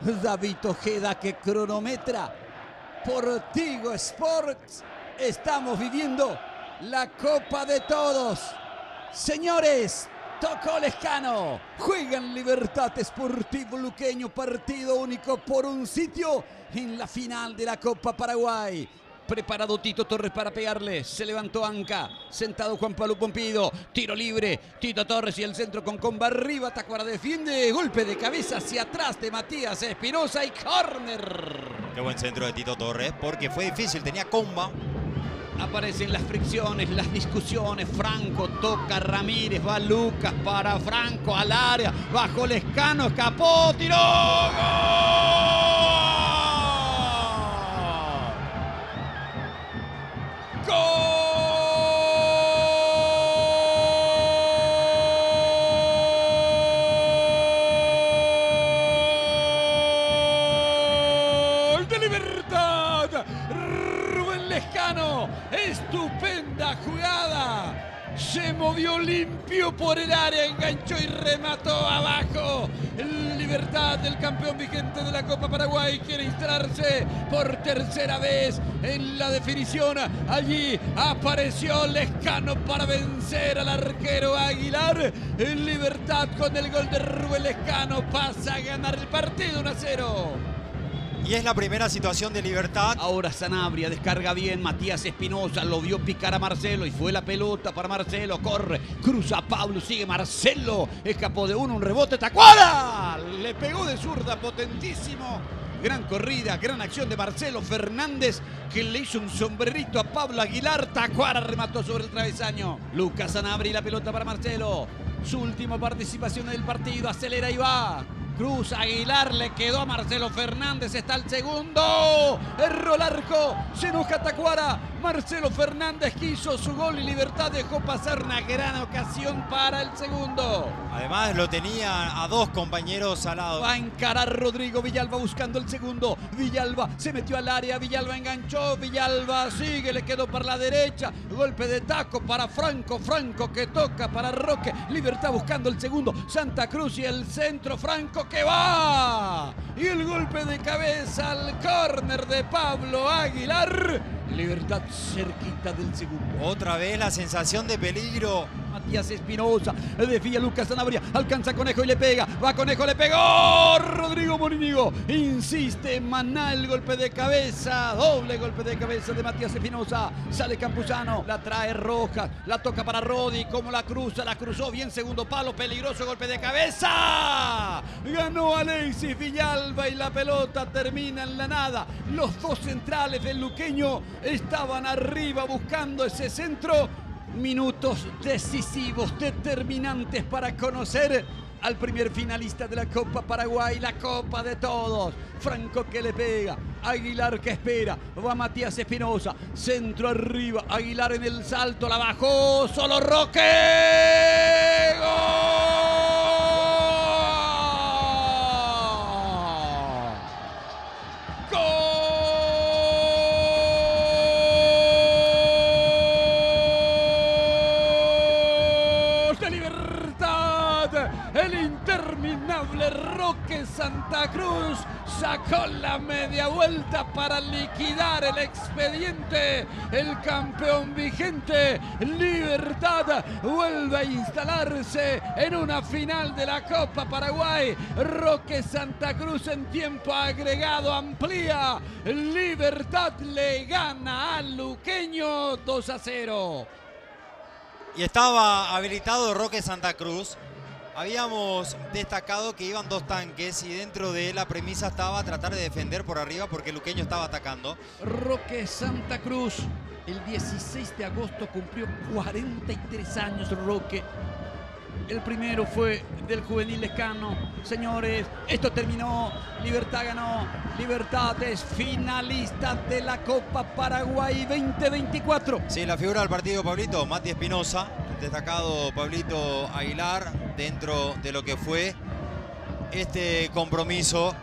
David Ojeda que cronometra por Tigo Sports. Estamos viviendo la Copa de Todos. Señores, tocó Lescano. Juegan Libertad Sportivo Luqueño, partido único por un sitio en la final de la Copa Paraguay. Preparado Tito Torres para pegarle. Se levantó Anca. Sentado Juan Pablo Pompido. Tiro libre. Tito Torres y el centro con comba arriba. Tacuara defiende. Golpe de cabeza hacia atrás de Matías Espinosa y córner. Qué buen centro de Tito Torres porque fue difícil. Tenía comba. Aparecen las fricciones, las discusiones. Franco toca Ramírez. Va Lucas para Franco al área. Bajo Lescano. Escapó. Tiró. ¡Gol! ¡Gol de Libertad! Rubén Lescano, estupenda jugada. Se movió limpio por el área, enganchó y remató abajo. Libertad, el campeón vigente de la Copa Paraguay, quiere instalarse por tercera vez en la definición. Allí apareció Lescano para vencer al arquero Aguilar. En Libertad, con el gol de Rubén Lescano, pasa a ganar el partido 1-0. Y es la primera situación de Libertad. Ahora Sanabria descarga bien. Matías Espinosa lo vio picar a Marcelo y fue la pelota para Marcelo. Corre, cruza a Pablo, sigue Marcelo. Escapó de uno, un rebote. ¡Tacuara! Le pegó de zurda, potentísimo. Gran corrida, gran acción de Marcelo Fernández, que le hizo un sombrerito a Pablo Aguilar. Tacuara remató sobre el travesaño. Lucas Sanabria y la pelota para Marcelo. Su última participación en el partido. Acelera y va. Cruz Aguilar, le quedó a Marcelo Fernández, está el segundo, erró el arco, se enoja Tacuara. Marcelo Fernández quiso su gol y Libertad dejó pasar una gran ocasión para el segundo. Además lo tenía a dos compañeros al lado. Va a encarar Rodrigo Villalba buscando el segundo. Villalba se metió al área, Villalba enganchó, Villalba sigue, le quedó para la derecha. Golpe de taco para Franco, Franco que toca para Roque. Libertad buscando el segundo, Santa Cruz y el centro, Franco que va. Y el golpe de cabeza al córner de Pablo Aguilar. Libertad cerquita del segundo. Otra vez la sensación de peligro. Matías Espinosa, desvía Lucas Sanabria, alcanza Conejo y le pega, va Conejo, le pegó, Rodrigo Morínigo, insiste Maná, el golpe de cabeza, doble golpe de cabeza de Matías Espinosa, sale Campuzano, la trae Rojas, la toca para Rodi, como la cruza, la cruzó bien, segundo palo, peligroso golpe de cabeza, ganó Alexis Villalba y la pelota termina en la nada. Los dos centrales del luqueño estaban arriba buscando ese centro. Minutos decisivos, determinantes para conocer al primer finalista de la Copa Paraguay, la Copa de Todos. Franco que le pega, Aguilar que espera, va Matías Espinosa, centro arriba, Aguilar en el salto, la bajó, solo Roque. ¡Gol! ¡Gol! El interminable Roque Santa Cruz sacó la media vuelta para liquidar el expediente. El campeón vigente Libertad vuelve a instalarse en una final de la Copa Paraguay. Roque Santa Cruz en tiempo agregado amplía. Libertad le gana al luqueño 2-0. Y estaba habilitado Roque Santa Cruz. Habíamos destacado que iban dos tanques y dentro de la premisa estaba tratar de defender por arriba porque el luqueño estaba atacando. Roque Santa Cruz, el 16 de agosto cumplió 43 años Roque. El primero fue del juvenil Lescano. Señores, esto terminó. Libertad ganó. Libertad es finalista de la Copa Paraguay 2024. Sí, la figura del partido, Pablito, Mati Espinosa. Destacado Pablito Aguilar dentro de lo que fue este compromiso.